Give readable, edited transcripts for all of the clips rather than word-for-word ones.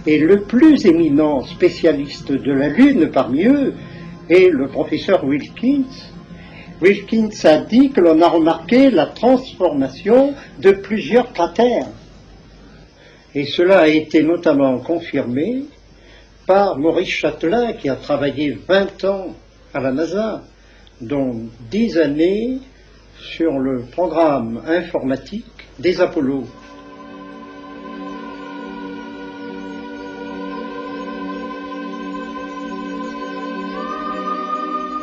Et le plus éminent spécialiste de la Lune parmi eux est le professeur Wilkins. Wilkins a dit que l'on a remarqué la transformation de plusieurs cratères. Et cela a été notamment confirmé par Maurice Chatelain, qui a travaillé 20 ans à la NASA, dont 10 années sur le programme informatique des Apollo.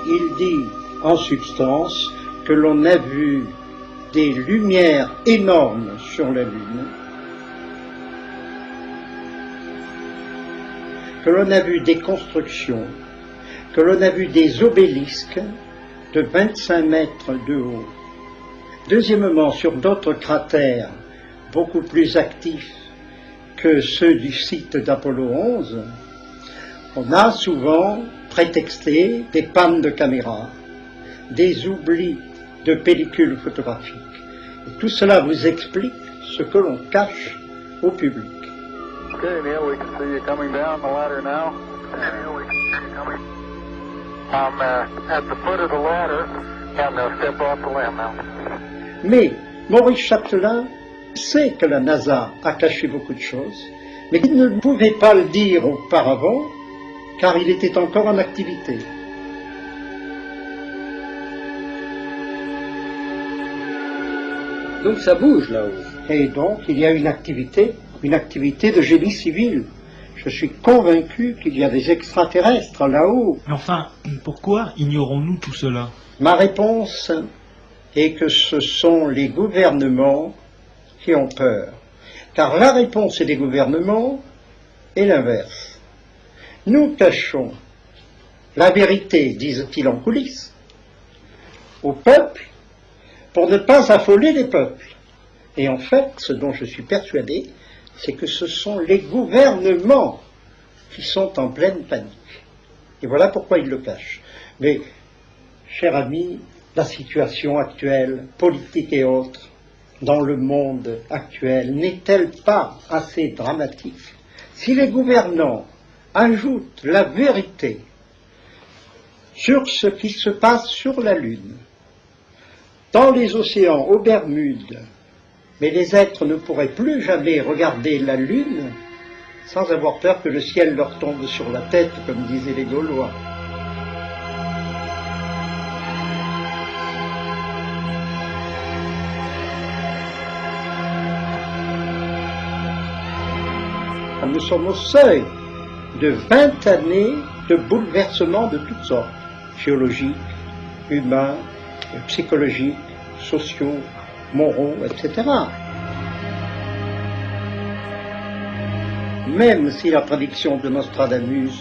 Il dit en substance que l'on a vu des lumières énormes sur la Lune, que l'on a vu des constructions, que l'on a vu des obélisques de 25 mètres de haut. Deuxièmement, sur d'autres cratères beaucoup plus actifs que ceux du site d'Apollo 11, on a souvent prétexté des pannes de caméra, des oublis de pellicules photographiques. Et tout cela vous explique ce que l'on cache au public. Okay, Neil, we can see you coming down the ladder now. Neil, we can see you coming. I'm at the foot of the ladder, and I'll step off the limb now. Mais Maurice Chatelain sait que la NASA a caché beaucoup de choses, mais il ne pouvait pas le dire auparavant, car il était encore en activité. Donc ça bouge là-haut. Et donc il y a une activité de génie civil. Je suis convaincu qu'il y a des extraterrestres là-haut. Mais enfin, pourquoi ignorons-nous tout cela? Ma réponse est que ce sont les gouvernements qui ont peur. Car la réponse des gouvernements est l'inverse. Nous cachons la vérité, disent-ils en coulisses, au peuple pour ne pas affoler les peuples. Et en fait, ce dont je suis persuadé, c'est que ce sont les gouvernements qui sont en pleine panique. Et voilà pourquoi ils le cachent. Mais, cher ami, la situation actuelle, politique et autres, dans le monde actuel, n'est-elle pas assez dramatique? Si les gouvernants ajoutent la vérité sur ce qui se passe sur la Lune, dans les océans, aux Bermudes, mais les êtres ne pourraient plus jamais regarder la Lune sans avoir peur que le ciel leur tombe sur la tête, comme disaient les Gaulois. Nous sommes au seuil de 20 années de bouleversements de toutes sortes, géologiques, humains, psychologiques, sociaux, moraux, etc. Même si la prédiction de Nostradamus,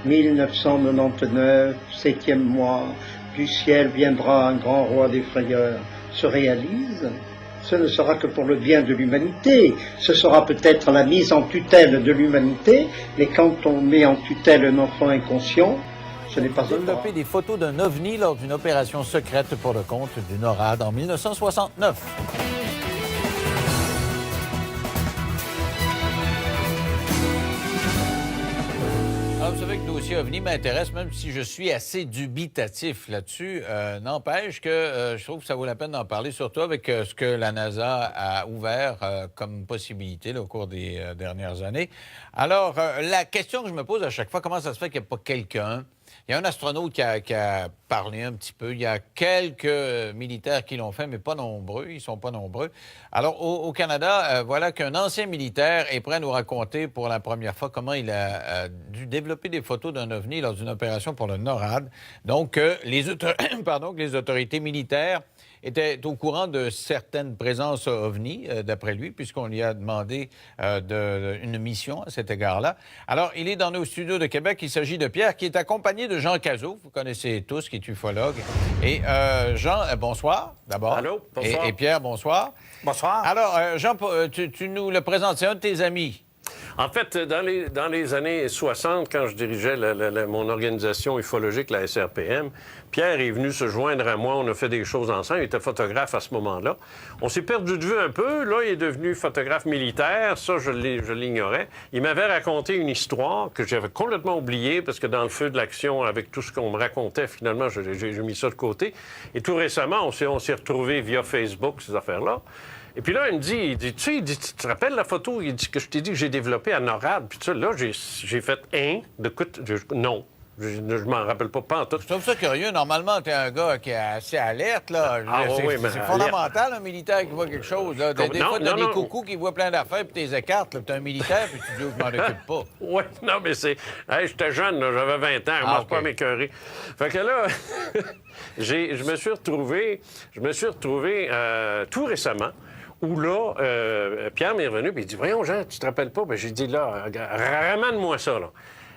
1999, 7e mois, du ciel viendra un grand roi des frayeurs, se réalise, ce ne sera que pour le bien de l'humanité. Ce sera peut-être la mise en tutelle de l'humanité, mais quand on met en tutelle un enfant inconscient, ce n'est pas développé des photos d'un ovni lors d'une opération secrète pour le compte du NORAD en 1969. Alors, vous savez que le dossier OVNI m'intéresse, même si je suis assez dubitatif là-dessus. N'empêche que je trouve que ça vaut la peine d'en parler, surtout avec ce que la NASA a ouvert comme possibilité là, au cours des dernières années. Alors, la question que je me pose à chaque fois, comment ça se fait qu'il n'y a pas quelqu'un? Il y a un astronaute qui a parlé un petit peu. Il y a quelques militaires qui l'ont fait, mais pas nombreux. Ils sont pas nombreux. Alors, au Canada, voilà qu'un ancien militaire est prêt à nous raconter pour la première fois comment il a dû développer des photos d'un ovni lors d'une opération pour le NORAD. Donc, les autorités militaires était au courant de certaines présences OVNI, d'après lui, puisqu'on lui a demandé une mission à cet égard-là. Alors, il est dans nos studios de Québec. Il s'agit de Pierre, qui est accompagné de Jean Cazot, vous connaissez tous, qui est ufologue. Et Jean, bonsoir, d'abord. Allô, bonsoir. Et Pierre, bonsoir. Bonsoir. Alors, Jean, tu nous le présentes, c'est un de tes amis. En fait, dans les années 60, quand je dirigeais mon organisation ufologique, la SRPM, Pierre est venu se joindre à moi. On a fait des choses ensemble. Il était photographe à ce moment-là. On s'est perdu de vue un peu. Là, il est devenu photographe militaire. Ça, je l'ignorais. Il m'avait raconté une histoire que j'avais complètement oubliée parce que dans le feu de l'action, avec tout ce qu'on me racontait, finalement, j'ai mis ça de côté. Et tout récemment, on s'est retrouvés via Facebook, ces affaires-là. Et puis là, il me dit, tu te rappelles la photo? Il dit que je t'ai dit que j'ai développé à NORAD. Puis ça, là, j'ai fait non. Je m'en rappelle pas en tout. Je trouve ça curieux. Normalement, tu es un gars qui est assez alerte, là. C'est fondamental, un militaire qui voit quelque chose, là. Des fois, tu as des coucous qui voient plein d'affaires, puis tu les écartes, puis tu es un militaire, puis tu dis, je m'en occupe pas. Oui, non, mais c'est... Hey, j'étais jeune, là, j'avais 20 ans, moi, c'est pas m'écœurer. Fait que là, je me suis retrouvé tout récemment, où là, Pierre m'est revenu, puis il dit, voyons, Jean, tu te rappelles pas? Bien, j'ai dit, là, ramène-moi ça, là.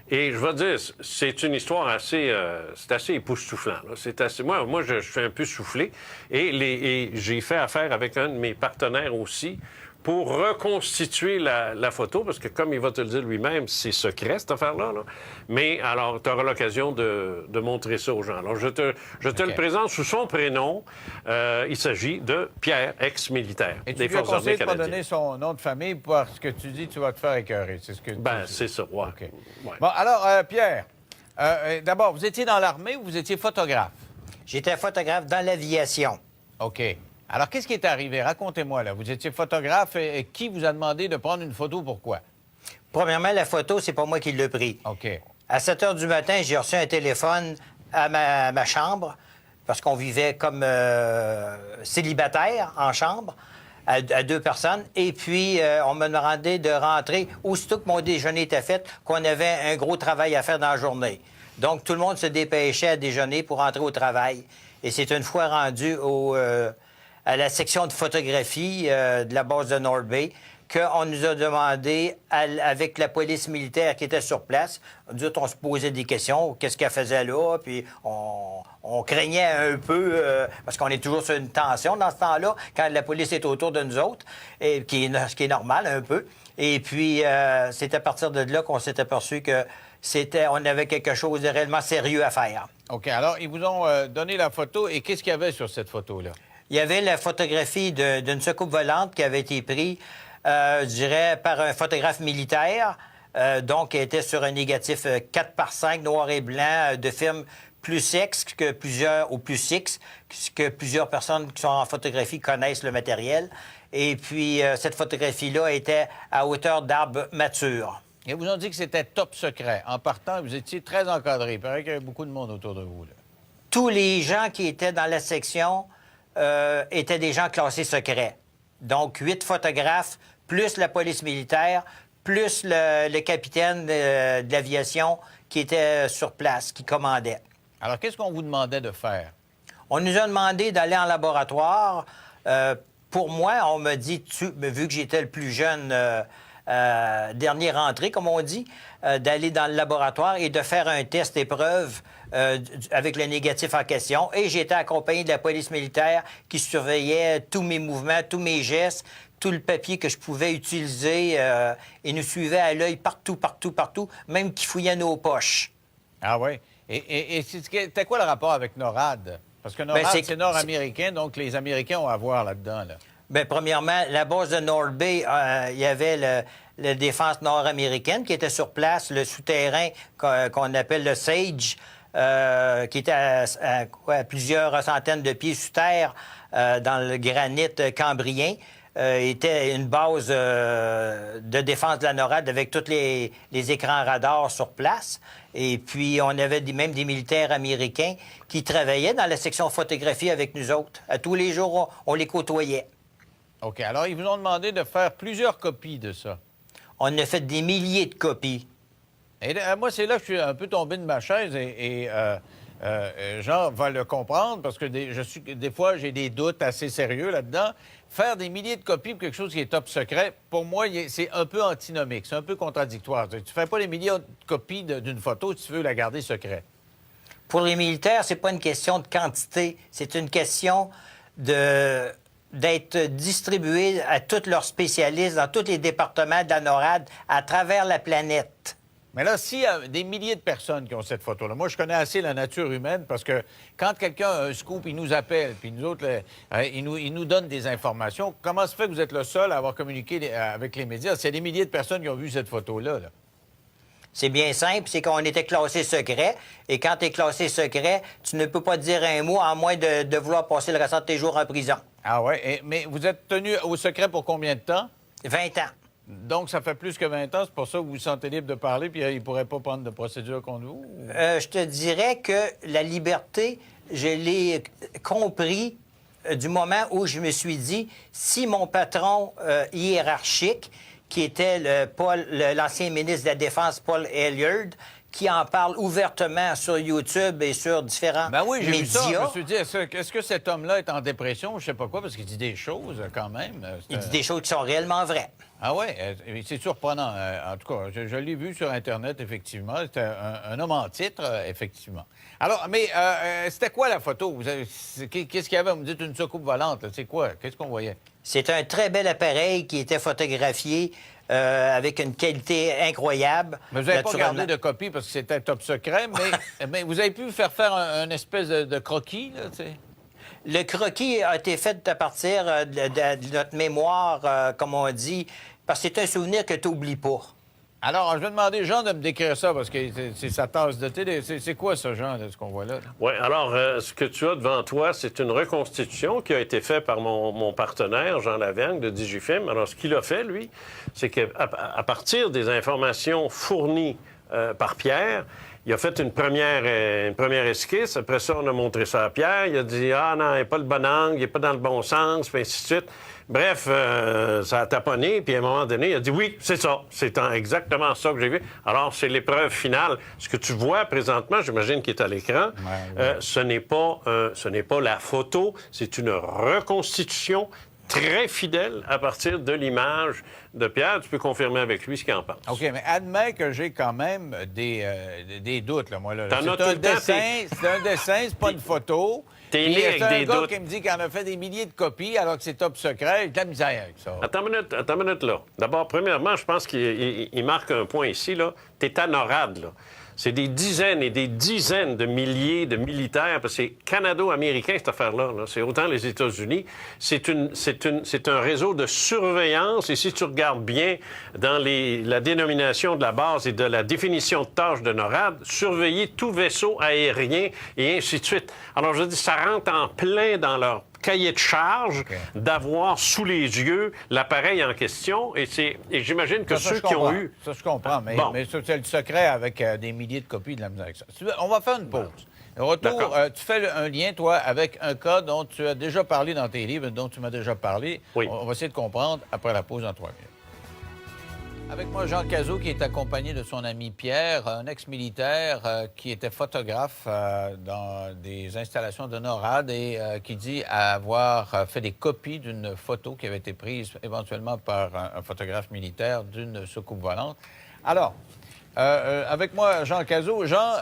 Et je vais te dire, c'est une histoire assez... c'est assez époustouflant, là. C'est assez... Moi, je suis un peu soufflé. Et j'ai fait affaire avec un de mes partenaires aussi pour reconstituer la photo, parce que comme il va te le dire lui-même, c'est secret, cette affaire-là. Là. Mais alors, tu auras l'occasion de montrer ça aux gens. Alors, je te le présente sous son prénom. Il s'agit de Pierre, ex-militaire des Forces armées canadiennes. Et tu lui as conseillé de ne pas donner son nom de famille parce que tu dis tu vas te faire écœurer. C'est ce que tu dis. C'est ça, ouais. Okay. Ouais. Bon, alors, Pierre, d'abord, vous étiez dans l'armée ou vous étiez photographe? J'étais photographe dans l'aviation. OK. Alors, qu'est-ce qui est arrivé? Racontez-moi, là. Vous étiez photographe et qui vous a demandé de prendre une photo? Pourquoi? Premièrement, la photo, c'est pas moi qui l'ai pris. OK. À 7 h du matin, j'ai reçu un téléphone à ma chambre parce qu'on vivait comme célibataire en chambre à 2 personnes. Et puis, on m'a demandé de rentrer aussitôt que mon déjeuner était fait, qu'on avait un gros travail à faire dans la journée. Donc, tout le monde se dépêchait à déjeuner pour rentrer au travail. Et c'est une fois rendu à la section de photographie de la base de North Bay qu'on nous a demandé, avec la police militaire qui était sur place, on se posait des questions, qu'est-ce qu'elle faisait là, puis on craignait un peu, parce qu'on est toujours sur une tension dans ce temps-là, quand la police est autour de nous autres, et ce qui est normal un peu. Et puis, c'est à partir de là qu'on s'est aperçu que on avait quelque chose de réellement sérieux à faire. OK. Alors, ils vous ont donné la photo, et qu'est-ce qu'il y avait sur cette photo-là? Il y avait la photographie d'une soucoupe volante qui avait été prise, je dirais, par un photographe militaire, donc qui était sur un négatif 4x5 noir et blanc de film plus X que plusieurs personnes qui sont en photographie connaissent le matériel. Et puis, cette photographie-là était à hauteur d'arbres matures. Ils vous ont dit que c'était top secret. En partant, vous étiez très encadré. Il paraît qu'il y avait beaucoup de monde autour de vous, là. Tous les gens qui étaient dans la section étaient des gens classés secrets. Donc, 8 photographes, plus la police militaire, plus le capitaine de l'aviation qui était sur place, qui commandait. Alors, qu'est-ce qu'on vous demandait de faire? On nous a demandé d'aller en laboratoire. Pour moi, on m'a dit, vu que j'étais le plus jeune, dernier rentré, comme on dit, d'aller dans le laboratoire et de faire un test épreuve avec le négatif en question. Et j'ai été accompagné de la police militaire qui surveillait tous mes mouvements, tous mes gestes, tout le papier que je pouvais utiliser et nous suivait à l'œil partout, même qui fouillait nos poches. Ah oui? Et c'était quoi le rapport avec NORAD? Parce que NORAD, c'est nord-américain, donc les Américains ont à voir là-dedans, là. Bien, premièrement, la base de North Bay, il y avait la défense nord-américaine qui était sur place, le souterrain qu'on appelle le SAGE, qui était à plusieurs centaines de pieds sous terre dans le granit cambrien. Était une base de défense de la NORAD avec tous les écrans radars sur place. Et puis, on avait même des militaires américains qui travaillaient dans la section photographie avec nous autres. À tous les jours, on les côtoyait. OK. Alors, ils vous ont demandé de faire plusieurs copies de ça. On a fait des milliers de copies. Et moi, c'est là que je suis un peu tombé de ma chaise et Jean va le comprendre parce que des fois, j'ai des doutes assez sérieux là-dedans. Faire des milliers de copies pour quelque chose qui est top secret, pour moi, c'est un peu antinomique, c'est un peu contradictoire. Tu ne fais pas des milliers de copies d'une photo si tu veux la garder secrète. Pour les militaires, c'est pas une question de quantité, c'est une question de d'être distribués à tous leurs spécialistes dans tous les départements de la NORAD à travers la planète. Mais là, s'il y a des milliers de personnes qui ont cette photo-là, moi, je connais assez la nature humaine parce que quand quelqu'un a un scoop, il nous appelle, puis nous autres, il nous donne des informations. Comment se fait que vous êtes le seul à avoir communiqué avec les médias? C'est des milliers de personnes qui ont vu cette photo-là. Là. C'est bien simple, c'est qu'on était classé secret. Et quand tu es classé secret, tu ne peux pas dire un mot à moins de vouloir passer le restant de tes jours en prison. Ah ouais? Mais vous êtes tenu au secret pour combien de temps? 20 ans. Donc, ça fait plus que 20 ans. C'est pour ça que vous vous sentez libre de parler, puis il ne pourrait pas prendre de procédure contre vous? Je te dirais que la liberté, je l'ai compris du moment où je me suis dit, si mon patron hiérarchique, qui était l'ancien ministre de la Défense, Paul Hilliard, qui en parle ouvertement sur YouTube et sur différents Ben oui, j'ai vu ça. Je médias. me suis dit, est-ce que cet homme-là est en dépression? Je sais pas quoi, parce qu'il dit des choses quand même. Il dit des choses qui sont réellement vraies. Ah oui, c'est surprenant. En tout cas, je l'ai vu sur Internet, effectivement. C'était un homme en titre, effectivement. Alors, mais c'était quoi la photo? Qu'est-ce qu'il y avait? Vous me dites une soucoupe volante. C'est quoi? Qu'est-ce qu'on voyait? C'est un très bel appareil qui était photographié avec une qualité incroyable. Mais vous n'avez pas Naturellement. gardé de copie parce que c'était top secret, mais vous avez pu faire un espèce de croquis, là, tu sais? Le croquis a été fait à partir de notre mémoire, comme on dit, parce que c'est un souvenir que tu n'oublies pas. Alors, je vais demander, Jean, de me décrire ça, parce que c'est sa tasse de thé. C'est quoi, ça, Jean, ce qu'on voit là? Oui, alors, ce que tu as devant toi, c'est une reconstitution qui a été faite par mon partenaire, Jean Lavergne, de Digifilm. Alors, ce qu'il a fait, lui, c'est qu'à partir des informations fournies par Pierre, il a fait une première esquisse. Après ça, on a montré ça à Pierre. Il a dit « Ah non, il n'est pas le bon angle, il n'est pas dans le bon sens », puis ainsi de suite. Bref, ça a taponné, puis à un moment donné, il a dit « Oui, c'est ça, c'est exactement ça que j'ai vu ». Alors, c'est l'épreuve finale. Ce que tu vois présentement, j'imagine qu'il est à l'écran, ce n'est pas la photo, c'est une reconstitution très fidèle à partir de l'image de Pierre. Tu peux confirmer avec lui ce qu'il en pense. OK, mais admets que j'ai quand même des doutes, là, moi. Là. T'en as tout C'est un le temps, dessin, c'est un dessin, c'est pas une photo. T'es Puis, né avec c'est un des gars doutes. qui me dit qu'il en a fait des milliers de copies alors que c'est top secret. Il y a de la misère avec ça. Attends une minute, là. D'abord, premièrement, je pense qu'il marque un point ici, là. T'es à NORAD, là. C'est des dizaines et des dizaines de milliers de militaires, parce que c'est canado-américain, cette affaire-là. Là. C'est autant les États-Unis. C'est un réseau de surveillance. Et si tu regardes bien dans la dénomination de la base et de la définition de tâche de NORAD, surveiller tout vaisseau aérien et ainsi de suite. Alors, je dis, ça rentre en plein dans leur cahier de charge d'avoir sous les yeux l'appareil en question. Et j'imagine que Ça, ceux je qui ont comprends. eu... Ça, je comprends, mais, Bon. mais ça, c'est le secret avec des milliers de copies de la misère avec ça. On va faire une pause. Au retour, D'accord. tu fais un lien, toi, avec un cas dont tu as déjà parlé dans tes livres, dont tu m'as déjà parlé. Oui. On va essayer de comprendre après la pause en 3 minutes. Avec moi, Jean Cazot, qui est accompagné de son ami Pierre, un ex-militaire qui était photographe dans des installations de NORAD et qui dit avoir fait des copies d'une photo qui avait été prise éventuellement par un photographe militaire d'une soucoupe volante. Alors, avec moi, Jean Cazot. Jean,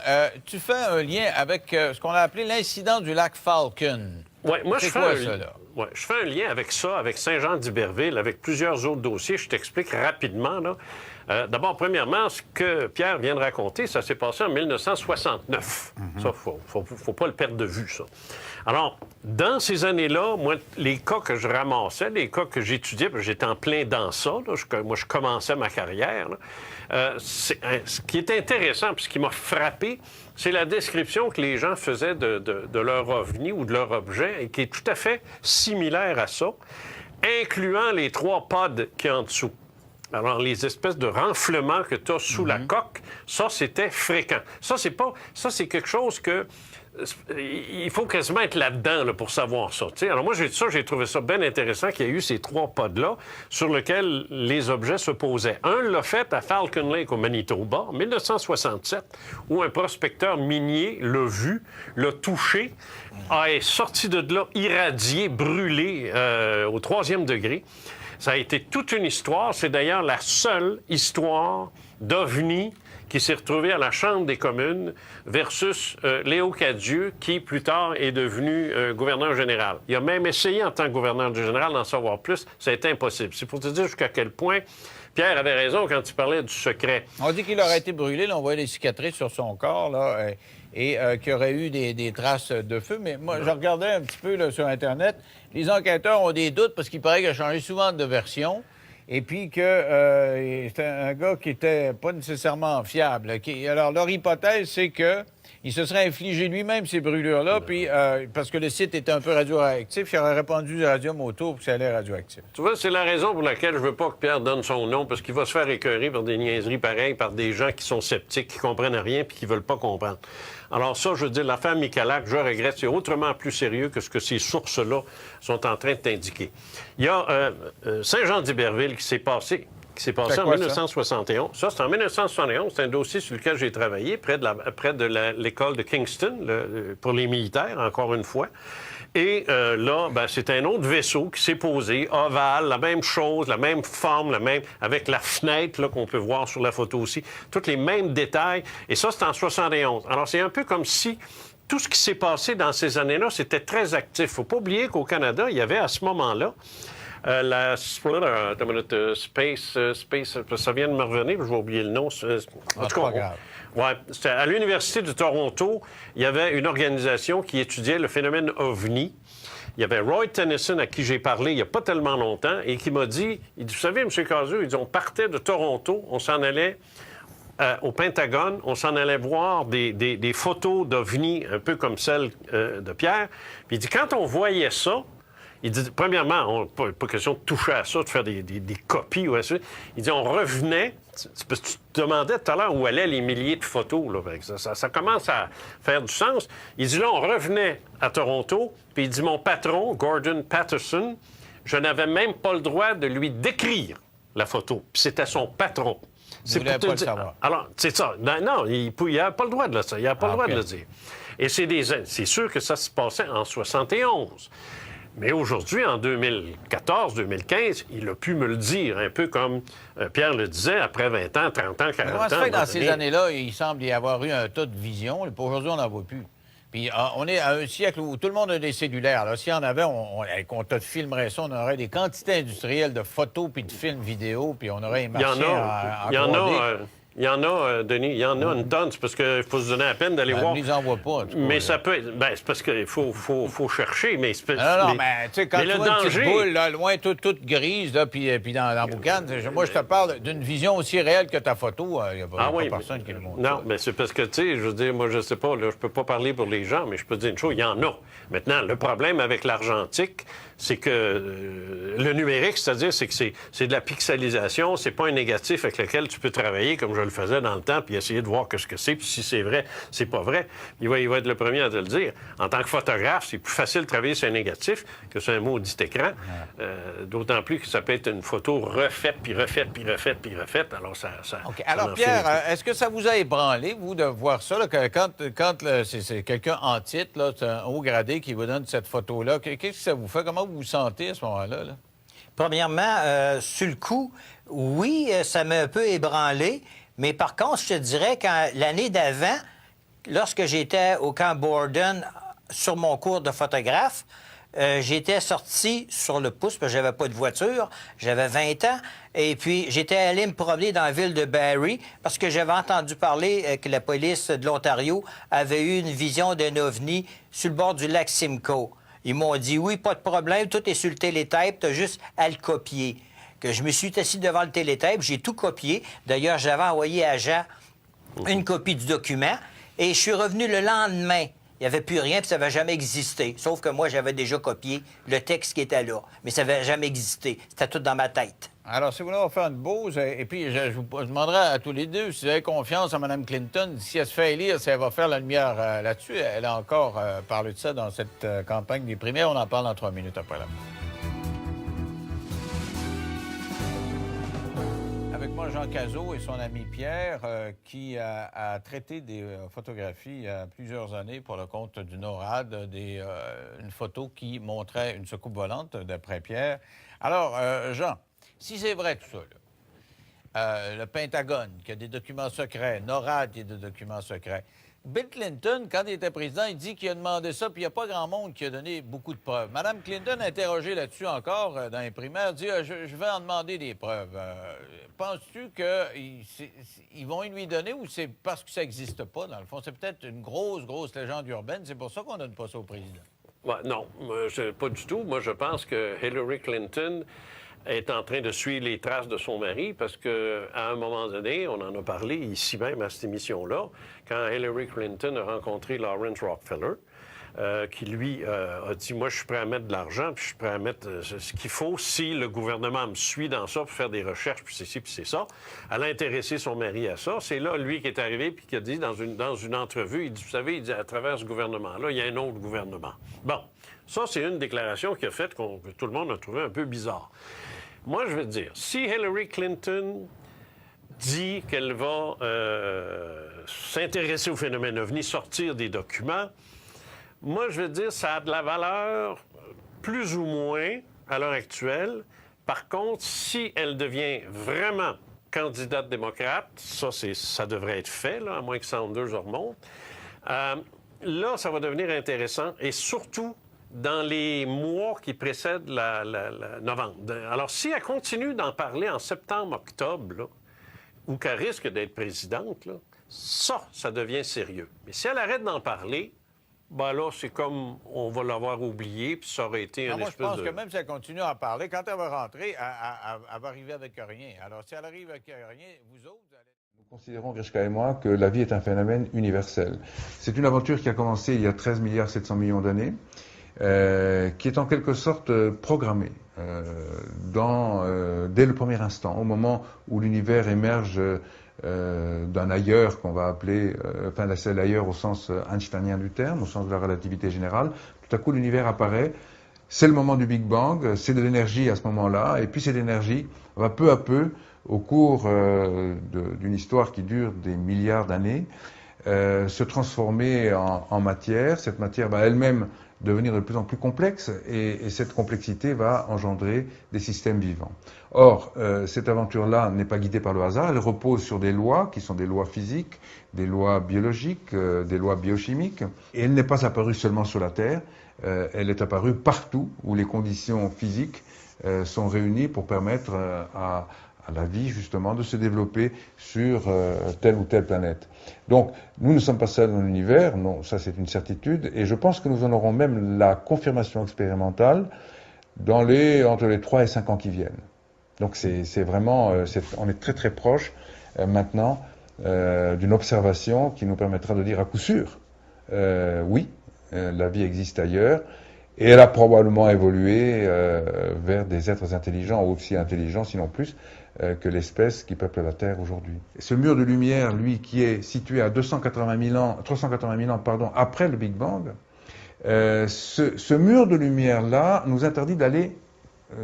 tu fais un lien avec ce qu'on a appelé l'incident du lac Falcon. Ouais, moi, C'est je fais quoi, un... ça, là? Ouais, je fais un lien avec ça, avec Saint-Jean-d'Iberville, avec plusieurs autres dossiers. Je t'explique rapidement, là. D'abord, premièrement, ce que Pierre vient de raconter, ça s'est passé en 1969. Ça, faut pas le perdre de vue, ça. Alors, dans ces années-là, moi, les cas que je ramassais, les cas que j'étudiais, parce que j'étais en plein dans ça, là, moi, je commençais ma carrière, là, ce qui est intéressant, puis ce qui m'a frappé, c'est la description que les gens faisaient de leur ovni ou de leur objet, et qui est tout à fait similaire à ça, incluant les 3 pods qui en dessous. Alors, les espèces de renflements que tu as sous la coque, ça, c'était fréquent. Ça, c'est quelque chose que... Il faut quasiment être là-dedans là, pour savoir ça. T'sais. Alors moi, j'ai trouvé ça bien intéressant qu'il y ait eu ces 3 pods-là sur lesquels les objets se posaient. Un l'a fait à Falcon Lake au Manitoba en 1967, où un prospecteur minier l'a vu, l'a touché, est sorti de là irradié, brûlé au 3e degré. Ça a été toute une histoire. C'est d'ailleurs la seule histoire d'OVNI qui s'est retrouvé à la Chambre des communes versus Léo Cadieux, qui plus tard est devenu gouverneur général. Il a même essayé en tant que gouverneur général d'en savoir plus. Ça a été impossible. C'est pour te dire jusqu'à quel point Pierre avait raison quand il parlait du secret. On dit qu'il aurait été brûlé. Là, on voit des cicatrices sur son corps, là, et qu'il y aurait eu des traces de feu. Mais moi, je regardais un petit peu là, sur Internet. Les enquêteurs ont des doutes parce qu'il paraît qu'il a changé souvent de version. Et puis que c'était un gars qui était pas nécessairement fiable. Alors, leur hypothèse, c'est que il se serait infligé lui-même ces brûlures-là, puis parce que le site était un peu radioactif, il aurait répandu du radium autour pour que ça allait radioactif. Tu vois, c'est la raison pour laquelle je veux pas que Pierre donne son nom, parce qu'il va se faire écœurer par des niaiseries pareilles, par des gens qui sont sceptiques, qui comprennent rien, puis qui veulent pas comprendre. Alors ça, je veux dire, l'affaire Michalak, je regrette, c'est autrement plus sérieux que ce que ces sources-là sont en train de t'indiquer. Il y a Saint-Jean-d'Iberville qui s'est passé en 1971. Ça, c'est en 1971. C'est un dossier sur lequel j'ai travaillé, près de l'école de Kingston, pour les militaires, encore une fois. Et là, c'est un autre vaisseau qui s'est posé, ovale, la même chose, la même forme, avec la fenêtre là, qu'on peut voir sur la photo aussi, tous les mêmes détails. Et ça, c'est en 71. Alors, c'est un peu comme si tout ce qui s'est passé dans ces années-là, c'était très actif. Il ne faut pas oublier qu'au Canada, il y avait à ce moment-là Space, ça vient de me revenir, je vais oublier le nom. En tout cas, c'était à l'Université de Toronto, il y avait une organisation qui étudiait le phénomène OVNI. Il y avait Roy Tennyson, à qui j'ai parlé il n'y a pas tellement longtemps, et qui m'a dit, il dit, vous savez, M. Cazeux, il dit, on partait de Toronto, on s'en allait au Pentagone, on s'en allait voir des photos d'OVNI, un peu comme celle de Pierre. Puis il dit, quand on voyait ça, il dit, premièrement, pas question de toucher à ça, de faire des copies. Ou ça. Il dit, on revenait, parce que tu te demandais tout à l'heure où allaient les milliers de photos. Là, ça commence à faire du sens. Il dit, là, on revenait à Toronto, puis il dit, mon patron, Gordon Patterson, je n'avais même pas le droit de lui décrire la photo. Puis c'était son patron. C'est pour te dire. Savoir. Alors, c'est ça. Non, il n'a pas le droit de le dire. Il n'a pas le droit de le dire. Et c'est sûr que ça se passait en 71. Mais aujourd'hui, en 2014-2015, il a pu me le dire, un peu comme Pierre le disait, après 20 ans, 30 ans, 40 ans. Comment ça fait que dans ces années-là, il semble y avoir eu un tas de visions, et aujourd'hui, on n'en voit plus? Puis on est à un siècle où tout le monde a des cellulaires. Là, s'il y en avait, on te filmerait ça, on aurait des quantités industrielles de photos puis de films vidéo, puis on aurait un marché Il y en a, Denis, il y en a une tonne. C'est parce qu'il faut se donner la peine d'aller voir. On ne les envoie pas. En tout cas, mais ça peut être... c'est parce qu'il faut chercher, mais... Non, mais tu sais, quand tu vois une petite boule, là, loin, toute grise, là, puis dans la boucane, moi, je te parle d'une vision aussi réelle que ta photo. Il n'y a pas personne qui le montre. Non, mais c'est parce que, tu sais, je veux dire, moi, je sais pas, là, je peux pas parler pour les gens, mais je peux te dire une chose, il y en a. Maintenant, le problème avec l'argentique, c'est que le numérique, c'est-à-dire, c'est que c'est de la pixelisation, c'est pas un négatif avec lequel tu peux travailler comme je le faisais dans le temps, puis essayer de voir ce que c'est, puis si c'est vrai, c'est pas vrai. Il va être le premier à te le dire. En tant que photographe, c'est plus facile de travailler sur un négatif que sur un maudit écran, d'autant plus que ça peut être une photo refaite, puis refaite, puis refaite, puis refaite. Alors, ça OK. Alors, Pierre, est-ce que ça vous a ébranlé, vous, de voir ça, là, que quand c'est quelqu'un en titre, là, c'est un haut gradé qui vous donne cette photo-là, qu'est-ce que ça vous fait? Comment vous vous sentez à ce moment-là? Là? Premièrement, sur le coup, oui, ça m'a un peu ébranlé, mais par contre, je te dirais, l'année d'avant, lorsque j'étais au camp Borden sur mon cours de photographe, j'étais sorti sur le pouce, parce que j'avais pas de voiture, j'avais 20 ans, et puis j'étais allé me promener dans la ville de Barrie, parce que j'avais entendu parler que la police de l'Ontario avait eu une vision d'un ovni sur le bord du lac Simcoe. Ils m'ont dit, oui, pas de problème, tout est sur le télétape, tu as juste à le copier. Que je me suis assis devant le télétape, j'ai tout copié. D'ailleurs, j'avais envoyé à Jean une copie du document, et je suis revenu le lendemain. Il n'y avait plus rien, puis ça n'avait jamais existé. Sauf que moi, j'avais déjà copié le texte qui était là. Mais ça n'avait jamais existé. C'était tout dans ma tête. Alors, si vous voulez, on va faire une pause. Et puis, je vous demanderai à tous les deux si vous avez confiance en Mme Clinton. Si elle se fait élire, si elle va faire la lumière là-dessus. Elle a encore parlé de ça dans cette campagne des primaires. On en parle dans 3 minutes après la pause. Avec moi, Jean Cazot et son ami Pierre, qui a traité des photographies il y a plusieurs années pour le compte du NORAD, une photo qui montrait une soucoupe volante, d'après Pierre. Alors, Jean, si c'est vrai tout ça, le Pentagone, qui a des documents secrets, NORAD, qui a des documents secrets. Bill Clinton, quand il était président, il dit qu'il a demandé ça, puis il n'y a pas grand monde qui a donné beaucoup de preuves. Mme Clinton, interrogée là-dessus encore dans les primaires, dit je vais en demander des preuves. Penses-tu qu'ils vont lui donner ou c'est parce que ça n'existe pas, dans le fond? C'est peut-être une grosse légende urbaine. C'est pour ça qu'on ne donne pas ça au président. Ouais, non, pas du tout. Moi, je pense que Hillary Clinton est en train de suivre les traces de son mari parce qu'à un moment donné, on en a parlé ici même à cette émission-là, quand Hillary Clinton a rencontré Lawrence Rockefeller, qui lui a dit « Moi, je suis prêt à mettre de l'argent, puis je suis prêt à mettre ce qu'il faut si le gouvernement me suit dans ça pour faire des recherches, puis c'est ci, puis c'est ça. » Elle a intéressé son mari à ça. C'est là, lui, qui est arrivé puis qui a dit dans une entrevue, il dit « Vous savez, il dit, à travers ce gouvernement-là, il y a un autre gouvernement. » Bon, ça, c'est une déclaration qui a fait que tout le monde a trouvé un peu bizarre. Moi, je vais te dire, si Hillary Clinton dit qu'elle va s'intéresser au phénomène OVNI, sortir des documents, moi, je vais te dire, ça a de la valeur plus ou moins à l'heure actuelle. Par contre, si elle devient vraiment candidate démocrate, ça devrait être fait, là, à moins que Sanders remonte, là, ça va devenir intéressant et surtout dans les mois qui précèdent la novembre. Alors, si elle continue d'en parler en septembre-octobre, là, ou qu'elle risque d'être présidente, là, ça devient sérieux. Mais si elle arrête d'en parler, ben là, c'est comme on va l'avoir oublié, puis ça aurait été moi, je pense que même si elle continue à en parler, quand elle va rentrer, elle va arriver avec rien. Alors, si elle arrive avec rien, vous autres, vous allez... Nous considérons, Grishka et moi, que la vie est un phénomène universel. C'est une aventure qui a commencé il y a 13 milliards 700 millions d'années, qui est en quelque sorte programmée dès le premier instant, au moment où l'univers émerge d'un ailleurs qu'on va appeler, c'est l'ailleurs au sens einsteinien du terme, au sens de la relativité générale. Tout à coup, l'univers apparaît. C'est le moment du Big Bang, c'est de l'énergie à ce moment-là, et puis cette énergie va peu à peu, au cours d'une histoire qui dure des milliards d'années, se transformer en matière. Cette matière va elle-même devenir de plus en plus complexe et cette complexité va engendrer des systèmes vivants. Or, cette aventure-là n'est pas guidée par le hasard, elle repose sur des lois qui sont des lois physiques, des lois biologiques, des lois biochimiques, et elle n'est pas apparue seulement sur la Terre, elle est apparue partout où les conditions physiques sont réunies pour permettre à la vie, justement, de se développer sur telle ou telle planète. Donc, nous ne sommes pas seuls dans l'univers, non, ça c'est une certitude, et je pense que nous en aurons même la confirmation expérimentale entre les 3 et 5 ans qui viennent. Donc c'est vraiment, on est très très proche maintenant d'une observation qui nous permettra de dire à coup sûr, oui, la vie existe ailleurs, et elle a probablement évolué vers des êtres intelligents, aussi intelligents, sinon plus, que l'espèce qui peuple la Terre aujourd'hui. Ce mur de lumière, lui, qui est situé à 380 000 ans après le Big Bang, ce mur de lumière-là nous interdit d'aller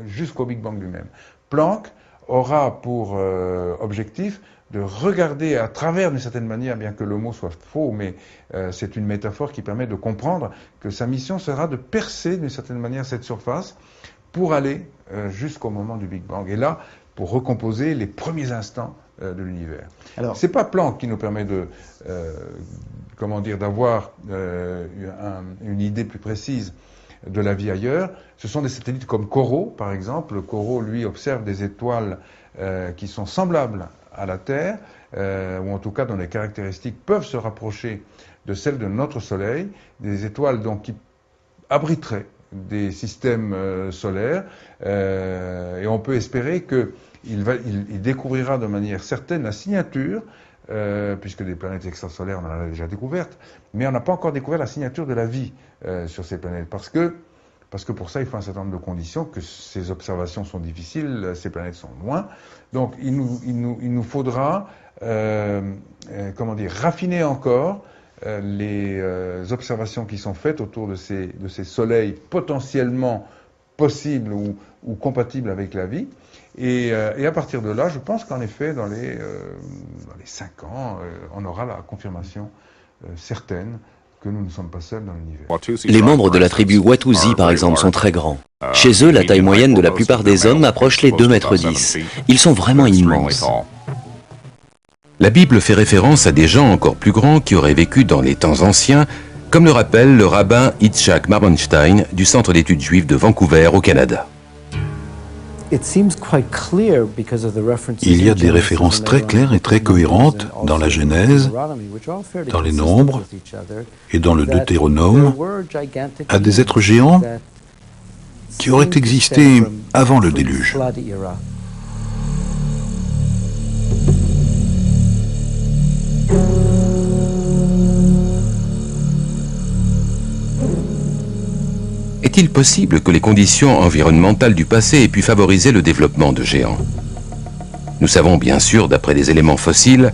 jusqu'au Big Bang lui-même. Planck aura pour objectif de regarder à travers, d'une certaine manière, bien que le mot soit faux, mais c'est une métaphore qui permet de comprendre que sa mission sera de percer, d'une certaine manière, cette surface pour aller jusqu'au moment du Big Bang. Et là, pour recomposer les premiers instants de l'univers. Alors, c'est pas Planck qui nous permet d'avoir une idée plus précise de la vie ailleurs. Ce sont des satellites comme Corot, par exemple. Corot, lui, observe des étoiles qui sont semblables à la Terre, ou en tout cas dont les caractéristiques peuvent se rapprocher de celles de notre Soleil, des étoiles donc qui abriteraient des systèmes solaires, et on peut espérer qu'il découvrira de manière certaine la signature, puisque des planètes extrasolaires, on en a déjà découvertes, mais on n'a pas encore découvert la signature de la vie sur ces planètes, parce que pour ça, il faut un certain nombre de conditions, que ces observations sont difficiles, ces planètes sont loin. Donc, il nous faudra, raffiner encore les observations qui sont faites autour de ces soleils potentiellement possibles ou compatibles avec la vie. Et à partir de là, je pense qu'en effet, dans les 5 ans, on aura la confirmation certaine que nous ne sommes pas seuls dans l'univers. Les membres de la tribu Watusi, par exemple, sont très grands. Chez eux, la taille moyenne de la plupart des hommes approche les 2,10 m. Ils sont vraiment immenses. La Bible fait référence à des gens encore plus grands qui auraient vécu dans les temps anciens, comme le rappelle le rabbin Yitzhak Marmonstein du Centre d'études juives de Vancouver au Canada. Il y a des références très claires et très cohérentes dans la Genèse, dans les Nombres et dans le Deutéronome à des êtres géants qui auraient existé avant le déluge. Est-il possible que les conditions environnementales du passé aient pu favoriser le développement de géants? Nous savons bien sûr, d'après des éléments fossiles,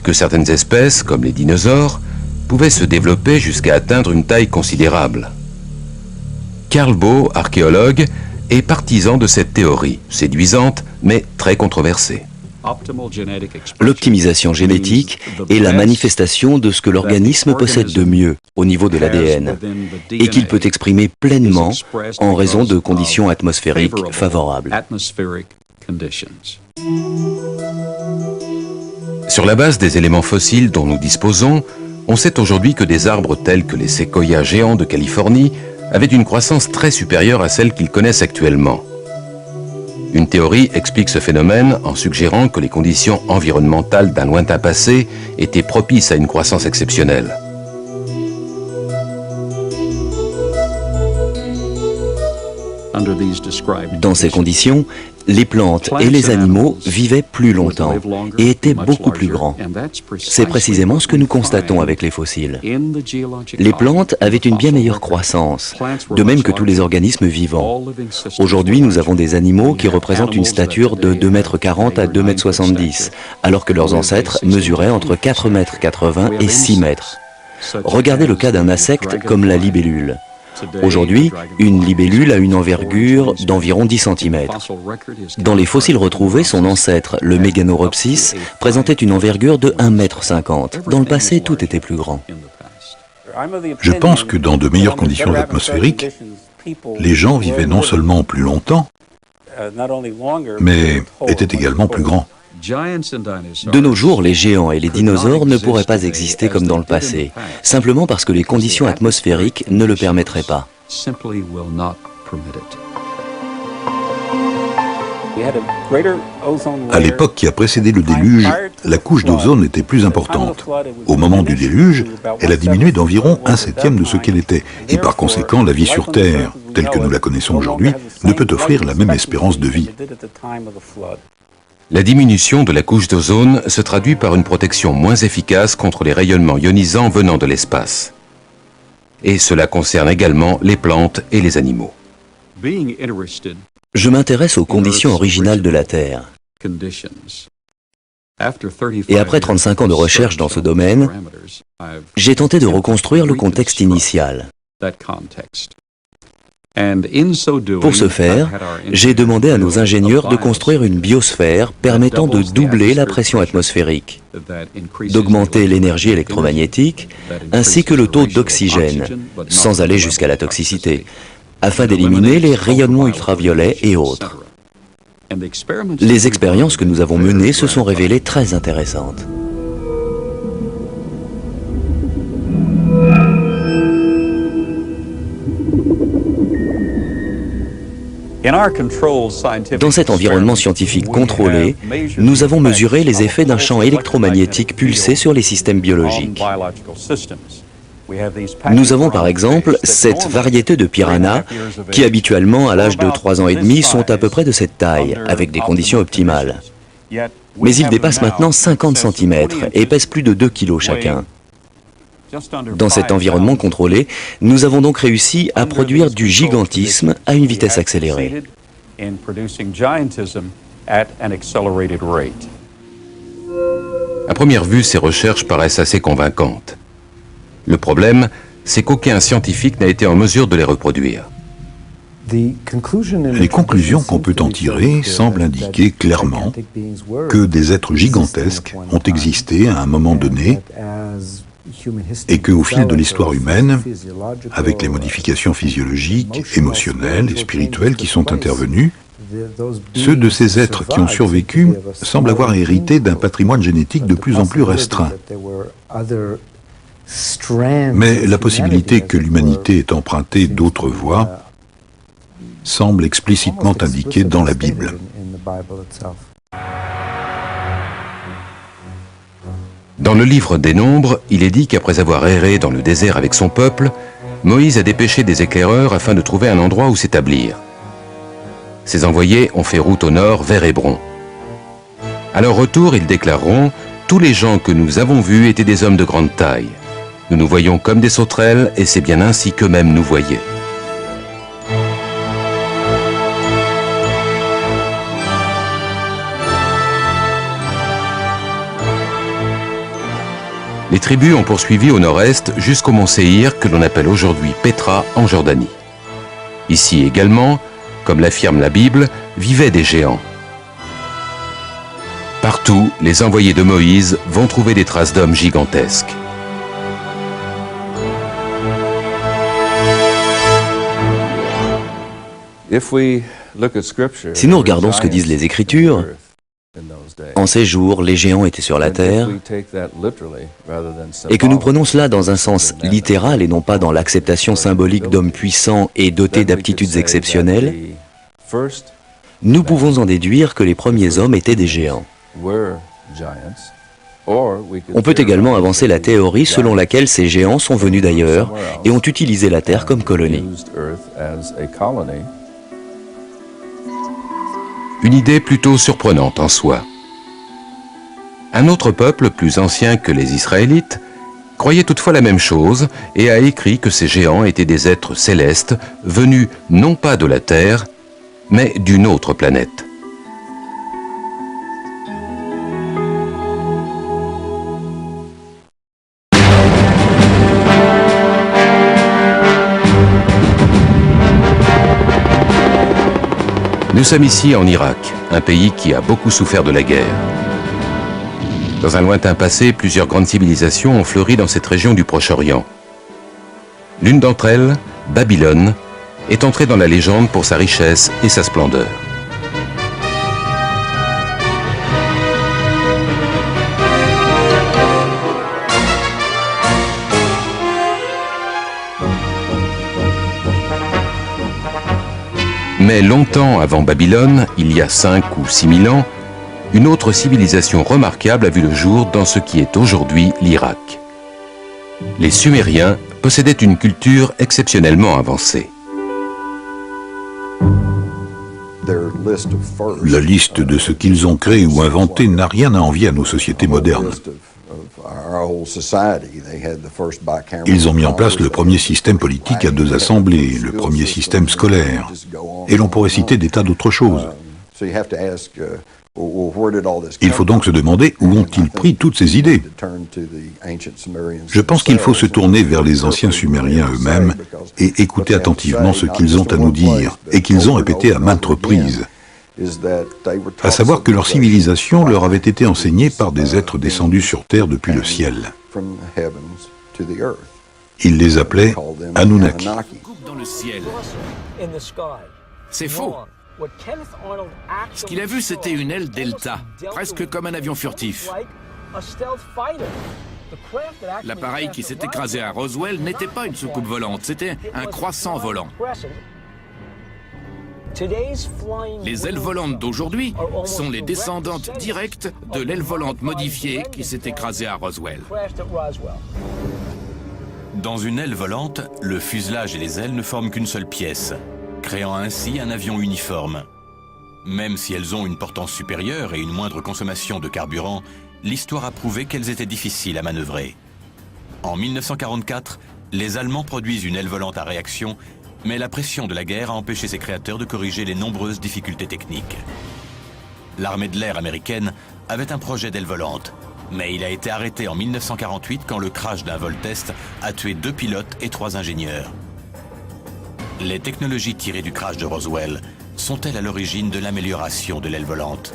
que certaines espèces, comme les dinosaures, pouvaient se développer jusqu'à atteindre une taille considérable. Carl Baugh, archéologue, est partisan de cette théorie, séduisante mais très controversée. L'optimisation génétique est la manifestation de ce que l'organisme possède de mieux au niveau de l'ADN et qu'il peut exprimer pleinement en raison de conditions atmosphériques favorables. Sur la base des éléments fossiles dont nous disposons, on sait aujourd'hui que des arbres tels que les séquoias géants de Californie avaient une croissance très supérieure à celle qu'ils connaissent actuellement. Une théorie explique ce phénomène en suggérant que les conditions environnementales d'un lointain passé étaient propices à une croissance exceptionnelle. Dans ces conditions, les plantes et les animaux vivaient plus longtemps et étaient beaucoup plus grands. C'est précisément ce que nous constatons avec les fossiles. Les plantes avaient une bien meilleure croissance, de même que tous les organismes vivants. Aujourd'hui, nous avons des animaux qui représentent une stature de 2,40 m à 2,70 m, alors que leurs ancêtres mesuraient entre 4,80 m et 6 mètres. Regardez le cas d'un insecte comme la libellule. Aujourd'hui, une libellule a une envergure d'environ 10 cm. Dans les fossiles retrouvés, son ancêtre, le Meganeuropsis, présentait une envergure de 1,50 m. Dans le passé, tout était plus grand. Je pense que dans de meilleures conditions atmosphériques, les gens vivaient non seulement plus longtemps, mais étaient également plus grands. De nos jours, les géants et les dinosaures ne pourraient pas exister comme dans le passé, simplement parce que les conditions atmosphériques ne le permettraient pas. À l'époque qui a précédé le déluge, la couche d'ozone était plus importante. Au moment du déluge, elle a diminué d'environ 1/7 de ce qu'elle était. Et par conséquent, la vie sur Terre, telle que nous la connaissons aujourd'hui, ne peut offrir la même espérance de vie. La diminution de la couche d'ozone se traduit par une protection moins efficace contre les rayonnements ionisants venant de l'espace. Et cela concerne également les plantes et les animaux. Je m'intéresse aux conditions originales de la Terre. Et après 35 ans de recherche dans ce domaine, j'ai tenté de reconstruire le contexte initial. Pour ce faire, j'ai demandé à nos ingénieurs de construire une biosphère permettant de doubler la pression atmosphérique, d'augmenter l'énergie électromagnétique, ainsi que le taux d'oxygène, sans aller jusqu'à la toxicité, afin d'éliminer les rayonnements ultraviolets et autres. Les expériences que nous avons menées se sont révélées très intéressantes. Dans cet environnement scientifique contrôlé, nous avons mesuré les effets d'un champ électromagnétique pulsé sur les systèmes biologiques. Nous avons par exemple cette variété de piranhas qui habituellement à l'âge de 3 ans et demi sont à peu près de cette taille, avec des conditions optimales. Mais ils dépassent maintenant 50 cm et pèsent plus de 2 kg chacun. Dans cet environnement contrôlé, nous avons donc réussi à produire du gigantisme à une vitesse accélérée. À première vue, ces recherches paraissent assez convaincantes. Le problème, c'est qu'aucun scientifique n'a été en mesure de les reproduire. Les conclusions qu'on peut en tirer semblent indiquer clairement que des êtres gigantesques ont existé à un moment donné et qu'au fil de l'histoire humaine, avec les modifications physiologiques, émotionnelles et spirituelles qui sont intervenues, Ceux de ces êtres qui ont survécu semblent avoir hérité d'un patrimoine génétique de plus en plus restreint. Mais la possibilité que l'humanité ait emprunté d'autres voies semble explicitement indiquée dans la Bible. Dans le livre des Nombres, il est dit qu'après avoir erré dans le désert avec son peuple, Moïse a dépêché des éclaireurs afin de trouver un endroit où s'établir. Ses envoyés ont fait route au nord vers Hébron. À leur retour, ils déclareront « Tous les gens que nous avons vus étaient des hommes de grande taille. Nous nous voyons comme des sauterelles et c'est bien ainsi qu'eux-mêmes nous voyaient. » Les tribus ont poursuivi au nord-est jusqu'au mont Séhir, que l'on appelle aujourd'hui Pétra, en Jordanie. Ici également, comme l'affirme la Bible, vivaient des géants. Partout, les envoyés de Moïse vont trouver des traces d'hommes gigantesques. Si nous regardons ce que disent les Écritures, en ces jours, les géants étaient sur la terre, et que nous prenons cela dans un sens littéral et non pas dans l'acceptation symbolique d'hommes puissants et dotés d'aptitudes exceptionnelles, nous pouvons en déduire que les premiers hommes étaient des géants. On peut également avancer la théorie selon laquelle ces géants sont venus d'ailleurs et ont utilisé la terre comme colonie. Une idée plutôt surprenante en soi. Un autre peuple, plus ancien que les Israélites, croyait toutefois la même chose et a écrit que ces géants étaient des êtres célestes venus non pas de la Terre, mais d'une autre planète. Nous sommes ici en Irak, un pays qui a beaucoup souffert de la guerre. Dans un lointain passé, plusieurs grandes civilisations ont fleuri dans cette région du Proche-Orient. L'une d'entre elles, Babylone, est entrée dans la légende pour sa richesse et sa splendeur. Mais longtemps avant Babylone, il y a 5 ou 6 000 ans, une autre civilisation remarquable a vu le jour dans ce qui est aujourd'hui l'Irak. Les Sumériens possédaient une culture exceptionnellement avancée. La liste de ce qu'ils ont créé ou inventé n'a rien à envier à nos sociétés modernes. Ils ont mis en place le premier système politique à 2 assemblées, le premier système scolaire, et l'on pourrait citer des tas d'autres choses. Il faut donc se demander où ont-ils pris toutes ces idées. Je pense qu'il faut se tourner vers les anciens Sumériens eux-mêmes et écouter attentivement ce qu'ils ont à nous dire et qu'ils ont répété à maintes reprises. À savoir que leur civilisation leur avait été enseignée par des êtres descendus sur terre depuis le ciel. Ils les appelaient Anunnaki. Dans le ciel. C'est faux. Ce qu'il a vu, c'était une aile delta, presque comme un avion furtif. L'appareil qui s'est écrasé à Roswell n'était pas une soucoupe volante, c'était un croissant volant. Les ailes volantes d'aujourd'hui sont les descendantes directes de l'aile volante modifiée qui s'est écrasée à Roswell. Dans une aile volante, le fuselage et les ailes ne forment qu'une seule pièce, créant ainsi un avion uniforme. Même si elles ont une portance supérieure et une moindre consommation de carburant, l'histoire a prouvé qu'elles étaient difficiles à manœuvrer. En 1944, les Allemands produisent une aile volante à réaction, mais la pression de la guerre a empêché ses créateurs de corriger les nombreuses difficultés techniques. L'armée de l'air américaine avait un projet d'aile volante, mais il a été arrêté en 1948 quand le crash d'un vol test a tué 2 pilotes et 3 ingénieurs. Les technologies tirées du crash de Roswell sont-elles à l'origine de l'amélioration de l'aile volante?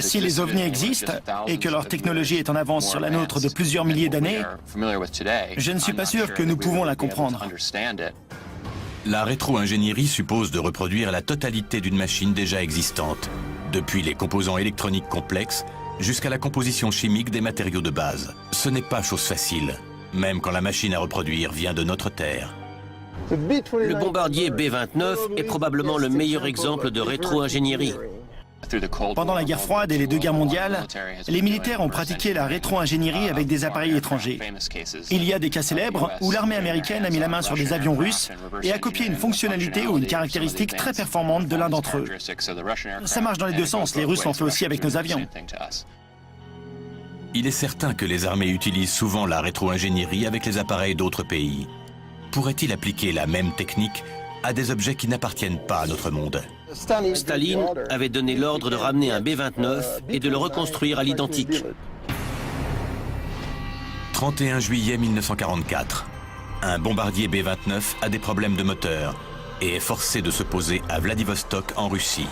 Si les ovnis existent et que leur technologie est en avance sur la nôtre de plusieurs milliers d'années, je ne suis pas sûr que nous pouvons la comprendre. La rétro-ingénierie suppose de reproduire la totalité d'une machine déjà existante, depuis les composants électroniques complexes jusqu'à la composition chimique des matériaux de base. Ce n'est pas chose facile, même quand la machine à reproduire vient de notre Terre. Le bombardier B-29 est probablement le meilleur exemple de rétro-ingénierie. Pendant la guerre froide et les 2 guerres mondiales, les militaires ont pratiqué la rétro-ingénierie avec des appareils étrangers. Il y a des cas célèbres où l'armée américaine a mis la main sur des avions russes et a copié une fonctionnalité ou une caractéristique très performante de l'un d'entre eux. Ça marche dans les 2 sens, les Russes l'ont fait aussi avec nos avions. Il est certain que les armées utilisent souvent la rétro-ingénierie avec les appareils d'autres pays. Pourrait-il appliquer la même technique à des objets qui n'appartiennent pas à notre monde? Staline avait donné l'ordre de ramener un B-29 et de le reconstruire à l'identique. 31 juillet 1944. Un bombardier B-29 a des problèmes de moteur et est forcé de se poser à Vladivostok en Russie.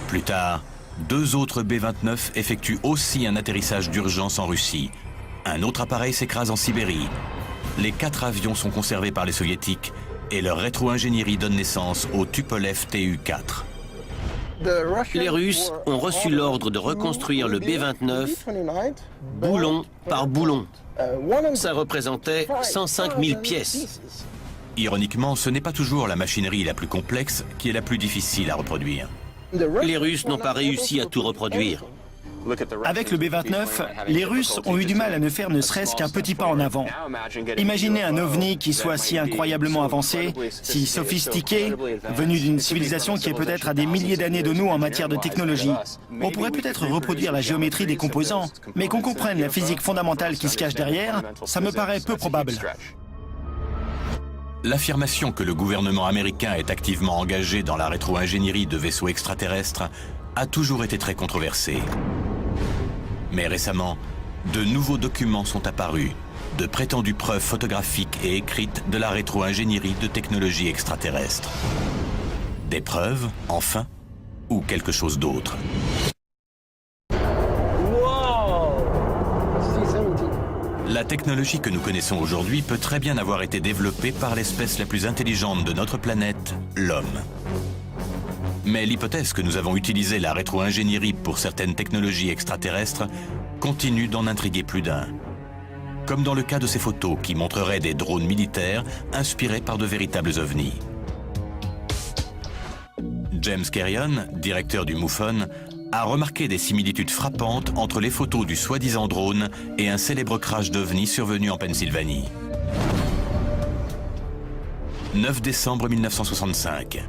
Plus tard, 2 autres B-29 effectuent aussi un atterrissage d'urgence en Russie. Un autre appareil s'écrase en Sibérie. Les 4 avions sont conservés par les soviétiques et leur rétro-ingénierie donne naissance au Tupolev Tu-4. Les Russes ont reçu l'ordre de reconstruire le B-29 boulon par boulon. Ça représentait 105 000 pièces. Ironiquement, ce n'est pas toujours la machinerie la plus complexe qui est la plus difficile à reproduire. Les Russes n'ont pas réussi à tout reproduire. Avec le B-29, les Russes ont eu du mal à ne faire ne serait-ce qu'un petit pas en avant. Imaginez un ovni qui soit si incroyablement avancé, si sophistiqué, venu d'une civilisation qui est peut-être à des milliers d'années de nous en matière de technologie. On pourrait peut-être reproduire la géométrie des composants, mais qu'on comprenne la physique fondamentale qui se cache derrière, ça me paraît peu probable. L'affirmation que le gouvernement américain est activement engagé dans la rétro-ingénierie de vaisseaux extraterrestres a toujours été très controversée. Mais récemment, de nouveaux documents sont apparus, de prétendues preuves photographiques et écrites de la rétro-ingénierie de technologies extraterrestres. Des preuves, enfin, ou quelque chose d'autre? La technologie que nous connaissons aujourd'hui peut très bien avoir été développée par l'espèce la plus intelligente de notre planète, l'homme. Mais l'hypothèse que nous avons utilisé la rétro-ingénierie pour certaines technologies extraterrestres continue d'en intriguer plus d'un. Comme dans le cas de ces photos qui montreraient des drones militaires inspirés par de véritables ovnis. James Carrion, directeur du MUFON, a remarqué des similitudes frappantes entre les photos du soi-disant drone et un célèbre crash d'ovnis survenu en Pennsylvanie. 9 décembre 1965.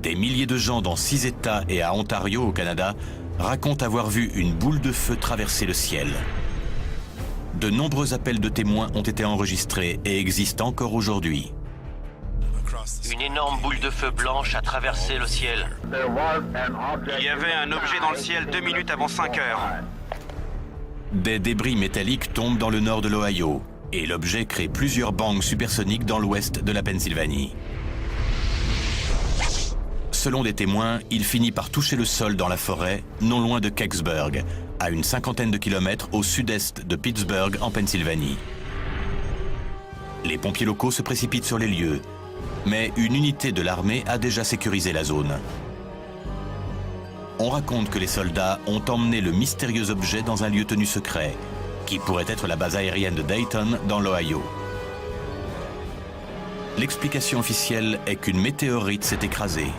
Des milliers de gens dans 6 États et à Ontario, au Canada, racontent avoir vu une boule de feu traverser le ciel. De nombreux appels de témoins ont été enregistrés et existent encore aujourd'hui. Une énorme boule de feu blanche a traversé le ciel. Il y avait un objet dans le ciel 2 minutes avant 5 heures. Des débris métalliques tombent dans le nord de l'Ohio et l'objet crée plusieurs bangs supersoniques dans l'ouest de la Pennsylvanie. Selon des témoins, il finit par toucher le sol dans la forêt, non loin de Kecksburg, à une 50aine de kilomètres au sud-est de Pittsburgh, en Pennsylvanie. Les pompiers locaux se précipitent sur les lieux, mais une unité de l'armée a déjà sécurisé la zone. On raconte que les soldats ont emmené le mystérieux objet dans un lieu tenu secret, qui pourrait être la base aérienne de Dayton, dans l'Ohio. L'explication officielle est qu'une météorite s'est écrasée.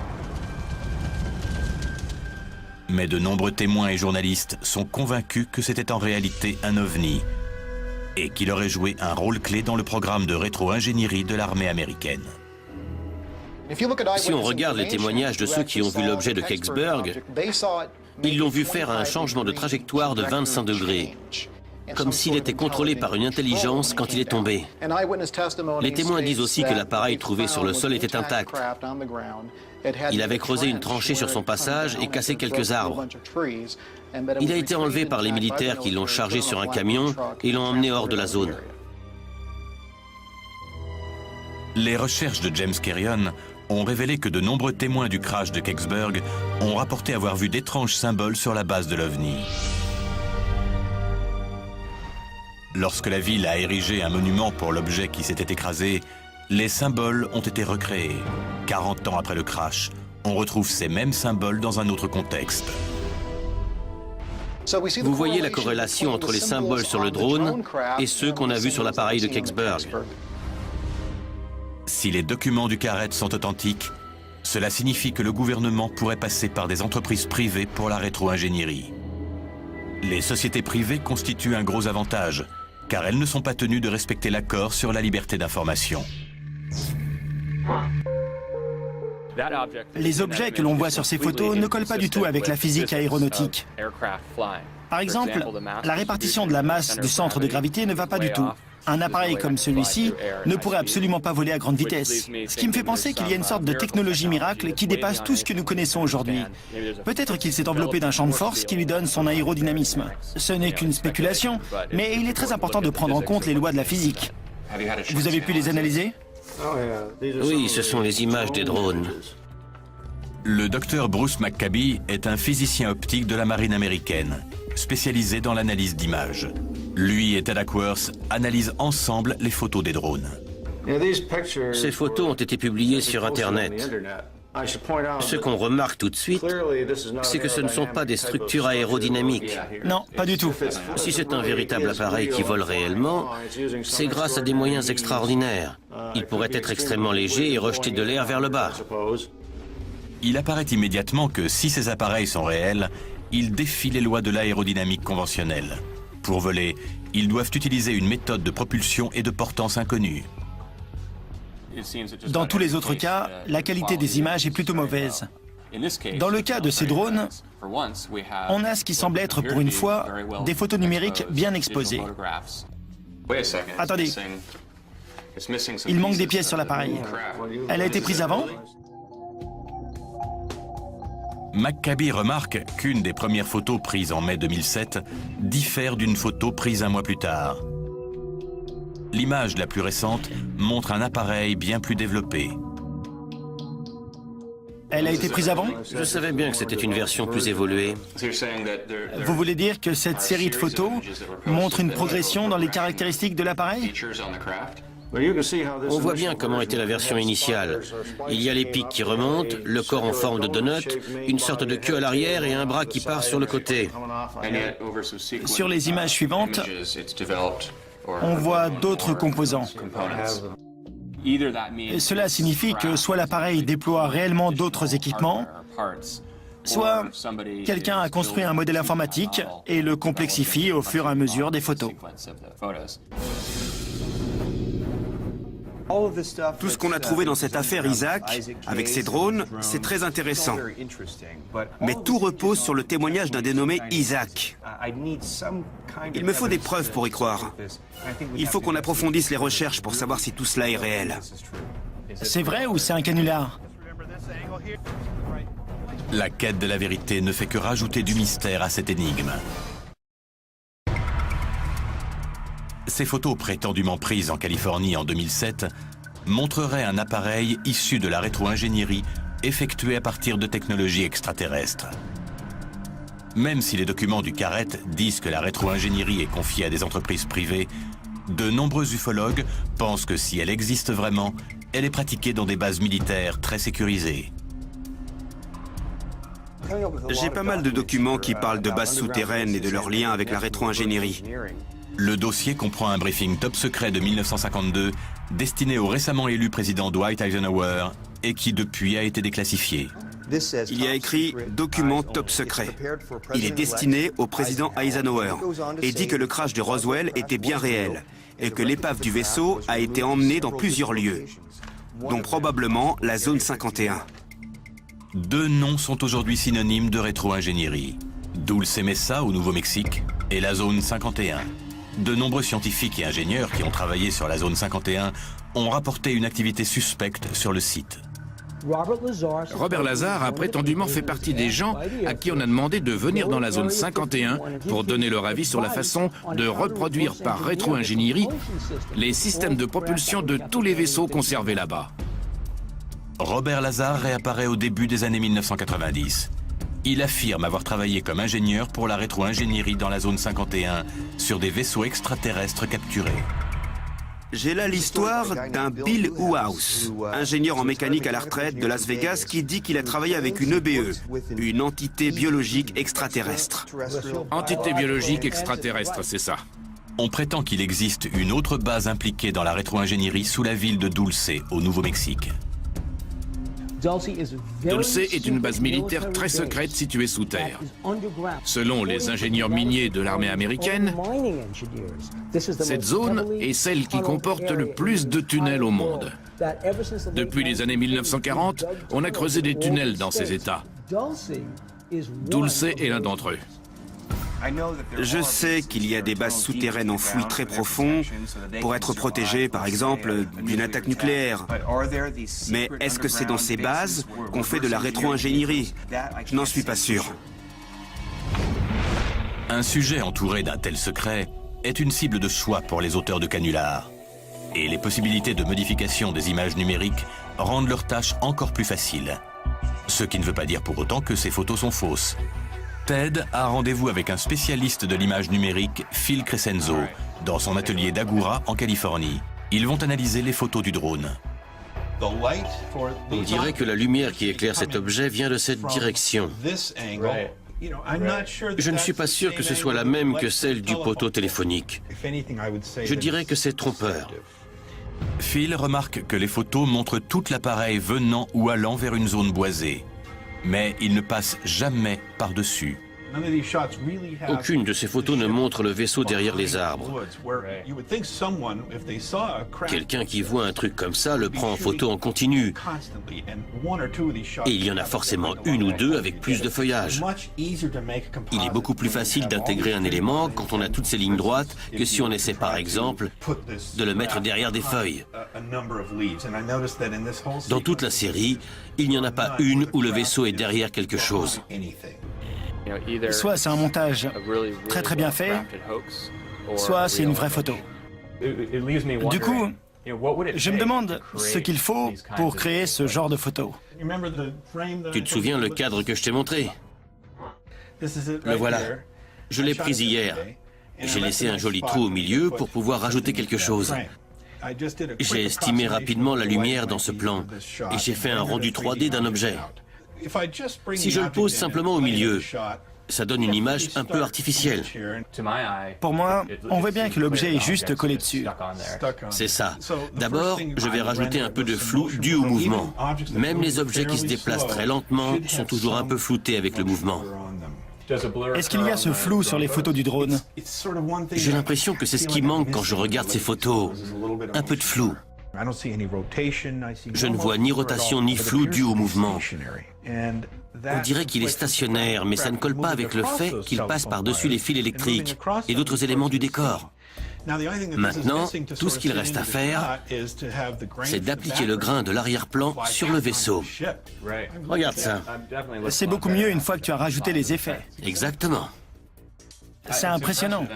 Mais de nombreux témoins et journalistes sont convaincus que c'était en réalité un ovni et qu'il aurait joué un rôle clé dans le programme de rétro-ingénierie de l'armée américaine. Si on regarde les témoignages de ceux qui ont vu l'objet de Kecksburg, ils l'ont vu faire un changement de trajectoire de 25 degrés, comme s'il était contrôlé par une intelligence quand il est tombé. Les témoins disent aussi que l'appareil trouvé sur le sol était intact. Il avait creusé une tranchée sur son passage et cassé quelques arbres. Il a été enlevé par les militaires qui l'ont chargé sur un camion et l'ont emmené hors de la zone. Les recherches de James Carrion ont révélé que de nombreux témoins du crash de Kecksburg ont rapporté avoir vu d'étranges symboles sur la base de l'OVNI. Lorsque la ville a érigé un monument pour l'objet qui s'était écrasé, Les symboles ont été recréés. 40 ans après le crash, on retrouve ces mêmes symboles dans un autre contexte. Vous voyez la corrélation entre les symboles sur le drone et ceux qu'on a vus sur l'appareil de Kecksburg. Si les documents du Carrett sont authentiques, cela signifie que le gouvernement pourrait passer par des entreprises privées pour la rétro-ingénierie. Les sociétés privées constituent un gros avantage, car elles ne sont pas tenues de respecter l'accord sur la liberté d'information. Les objets que l'on voit sur ces photos ne collent pas du tout avec la physique aéronautique. Par exemple, la répartition de la masse du centre de gravité ne va pas du tout. Un appareil comme celui-ci ne pourrait absolument pas voler à grande vitesse. Ce qui me fait penser qu'il y a une sorte de technologie miracle qui dépasse tout ce que nous connaissons aujourd'hui. Peut-être qu'il s'est enveloppé d'un champ de force qui lui donne son aérodynamisme. Ce n'est qu'une spéculation, mais il est très important de prendre en compte les lois de la physique. Vous avez pu les analyser? Oui, ce sont les images des drones. Le docteur Bruce McCabe est un physicien optique de la marine américaine, spécialisé dans l'analyse d'images. Lui et Ted Ackworth analysent ensemble les photos des drones. Ces photos ont été publiées sur Internet. Ce qu'on remarque tout de suite, c'est que ce ne sont pas des structures aérodynamiques. Non, pas du tout. Si c'est un véritable appareil qui vole réellement, c'est grâce à des moyens extraordinaires. Il pourrait être extrêmement léger et rejeter de l'air vers le bas. Il apparaît immédiatement que si ces appareils sont réels, ils défient les lois de l'aérodynamique conventionnelle. Pour voler, ils doivent utiliser une méthode de propulsion et de portance inconnue. Dans tous les autres cas, la qualité des images est plutôt mauvaise. Dans le cas de ces drones, on a ce qui semble être, pour une fois, des photos numériques bien exposées. Attendez. Il manque des pièces sur l'appareil. Elle a été prise avant? McCabe remarque qu'une des premières photos prises en mai 2007 diffère d'une photo prise un mois plus tard. L'image la plus récente montre un appareil bien plus développé. Elle a été prise avant? Je savais bien que c'était une version plus évoluée. Vous voulez dire que cette série de photos montre une progression dans les caractéristiques de l'appareil? On voit bien comment était la version initiale. Il y a les pics qui remontent, le corps en forme de donut, une sorte de queue à l'arrière et un bras qui part sur le côté. Sur les images suivantes, on voit d'autres composants. Cela signifie que soit l'appareil déploie réellement d'autres équipements, soit quelqu'un a construit un modèle informatique et le complexifie au fur et à mesure des photos. Tout ce qu'on a trouvé dans cette affaire Isaac, avec ces drones, c'est très intéressant. Mais tout repose sur le témoignage d'un dénommé Isaac. Il me faut des preuves pour y croire. Il faut qu'on approfondisse les recherches pour savoir si tout cela est réel. C'est vrai ou c'est un canular? La quête de la vérité ne fait que rajouter du mystère à cette énigme. Ces photos prétendument prises en Californie en 2007 montreraient un appareil issu de la rétro-ingénierie effectué à partir de technologies extraterrestres. Même si les documents du Carrett disent que la rétro-ingénierie est confiée à des entreprises privées, de nombreux ufologues pensent que si elle existe vraiment, elle est pratiquée dans des bases militaires très sécurisées. J'ai pas mal de documents qui parlent de bases souterraines et de leurs liens avec la rétro-ingénierie. Le dossier comprend un briefing top secret de 1952 destiné au récemment élu président Dwight Eisenhower et qui depuis a été déclassifié. Il y a écrit « Document top secret ». Il est destiné au président Eisenhower et dit que le crash de Roswell était bien réel et que l'épave du vaisseau a été emmenée dans plusieurs lieux, dont probablement la zone 51. Deux noms sont aujourd'hui synonymes de rétro-ingénierie. Dulce Mesa au Nouveau-Mexique et la zone 51. De nombreux scientifiques et ingénieurs qui ont travaillé sur la zone 51 ont rapporté une activité suspecte sur le site. Robert Lazar a prétendument fait partie des gens à qui on a demandé de venir dans la zone 51 pour donner leur avis sur la façon de reproduire par rétro-ingénierie les systèmes de propulsion de tous les vaisseaux conservés là-bas. Robert Lazar réapparaît au début des années 1990. Il affirme avoir travaillé comme ingénieur pour la rétro-ingénierie dans la zone 51 sur des vaisseaux extraterrestres capturés. J'ai là l'histoire d'un Bill Wouse, ingénieur en mécanique à la retraite de Las Vegas, qui dit qu'il a travaillé avec une EBE, une entité biologique extraterrestre. Entité biologique extraterrestre, c'est ça. On prétend qu'il existe une autre base impliquée dans la rétro-ingénierie sous la ville de Dulce, au Nouveau-Mexique. Dulce est une base militaire très secrète située sous terre. Selon les ingénieurs miniers de l'armée américaine, cette zone est celle qui comporte le plus de tunnels au monde. Depuis les années 1940, on a creusé des tunnels dans ces États. Dulce est l'un d'entre eux. Je sais qu'il y a des bases souterraines enfouies très profondes pour être protégées, par exemple, d'une attaque nucléaire. Mais est-ce que c'est dans ces bases qu'on fait de la rétro-ingénierie? Je n'en suis pas sûr. Un sujet entouré d'un tel secret est une cible de choix pour les auteurs de canulars. Et les possibilités de modification des images numériques rendent leur tâche encore plus facile. Ce qui ne veut pas dire pour autant que ces photos sont fausses. Ted a rendez-vous avec un spécialiste de l'image numérique, Phil Crescenzo, dans son atelier d'Agoura, en Californie. Ils vont analyser les photos du drone. On dirait que la lumière qui éclaire cet objet vient de cette direction. Je ne suis pas sûr que ce soit la même que celle du poteau téléphonique. Je dirais que c'est trompeur. Phil remarque que les photos montrent tout l'appareil venant ou allant vers une zone boisée. Mais il ne passe jamais par-dessus. Aucune de ces photos ne montre le vaisseau derrière les arbres. Quelqu'un qui voit un truc comme ça le prend en photo en continu. Et il y en a forcément une ou deux avec plus de feuillage. Il est beaucoup plus facile d'intégrer un élément quand on a toutes ces lignes droites que si on essaie par exemple de le mettre derrière des feuilles. Dans toute la série, il n'y en a pas une où le vaisseau est derrière quelque chose. Soit c'est un montage très bien fait, soit c'est une vraie photo. Du coup, je me demande ce qu'il faut pour créer ce genre de photo. Tu te souviens le cadre que je t'ai montré? Le voilà. Je l'ai pris hier. J'ai laissé un joli trou au milieu pour pouvoir rajouter quelque chose. J'ai estimé rapidement la lumière dans ce plan et j'ai fait un rendu 3D d'un objet. Si je le pose simplement au milieu, ça donne une image un peu artificielle. Pour moi, on voit bien que l'objet est juste collé dessus. C'est ça. D'abord, je vais rajouter un peu de flou dû au mouvement. Même les objets qui se déplacent très lentement sont toujours un peu floutés avec le mouvement. Est-ce qu'il y a ce flou sur les photos du drone? J'ai l'impression que c'est ce qui manque quand je regarde ces photos. Un peu de flou. Je ne vois ni rotation ni flou dû au mouvement. On dirait qu'il est stationnaire, mais ça ne colle pas avec le fait qu'il passe par-dessus les fils électriques et d'autres éléments du décor. Maintenant, tout ce qu'il reste à faire, c'est d'appliquer le grain de l'arrière-plan sur le vaisseau. Regarde ça. C'est beaucoup mieux une fois que tu as rajouté les effets. Exactement. C'est impressionnant.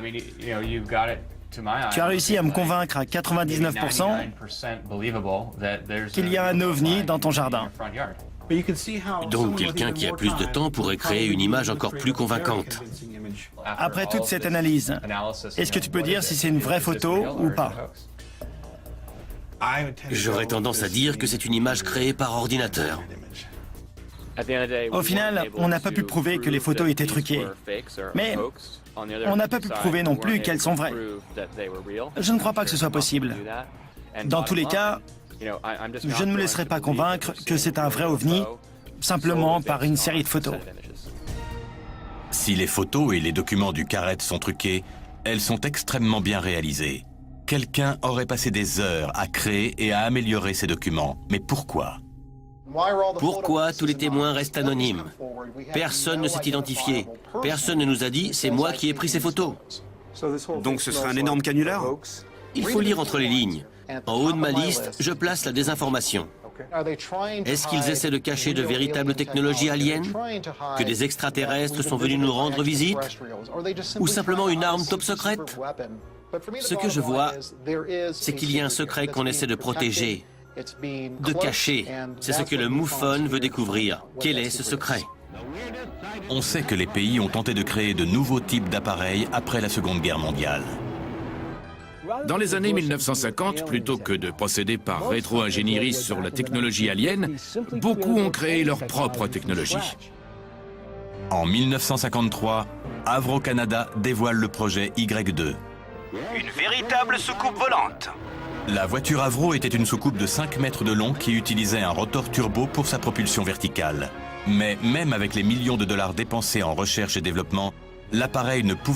Tu as réussi à me convaincre à 99% qu'il y a un ovni dans ton jardin. Donc quelqu'un qui a plus de temps pourrait créer une image encore plus convaincante. Après toute cette analyse, est-ce que tu peux dire si c'est une vraie photo ou pas? J'aurais tendance à dire que c'est une image créée par ordinateur. Au final, on n'a pas pu prouver que les photos étaient truquées. Mais on n'a pas pu prouver non plus qu'elles sont vraies. Je ne crois pas que ce soit possible. Dans tous les cas, je ne me laisserai pas convaincre que c'est un vrai ovni, simplement par une série de photos. Si les photos et les documents du Carrette sont truqués, elles sont extrêmement bien réalisées. Quelqu'un aurait passé des heures à créer et à améliorer ces documents. Mais pourquoi? Pourquoi tous les témoins restent anonymes? Personne ne s'est identifié. Personne ne nous a dit « c'est moi qui ai pris ces photos ». Donc ce sera un énorme canular? Il faut lire entre les lignes. En haut de ma liste, je place la désinformation. Est-ce qu'ils essaient de cacher de véritables technologies aliens? Que des extraterrestres sont venus nous rendre visite? Ou simplement une arme top secrète? Ce que je vois, c'est qu'il y a un secret qu'on essaie de protéger, de cacher. C'est ce que le MUFON veut découvrir. Quel est ce secret? On sait que les pays ont tenté de créer de nouveaux types d'appareils après la Seconde Guerre mondiale. Dans les années 1950, plutôt que de procéder par rétro-ingénierie sur la technologie alien, beaucoup ont créé leur propre technologie. En 1953, Avro Canada dévoile le projet Y2. Une véritable soucoupe volante. La voiture Avro était une soucoupe de 5 mètres de long qui utilisait un rotor turbo pour sa propulsion verticale. Mais même avec les millions de dollars dépensés en recherche et développement, l'appareil ne pouvait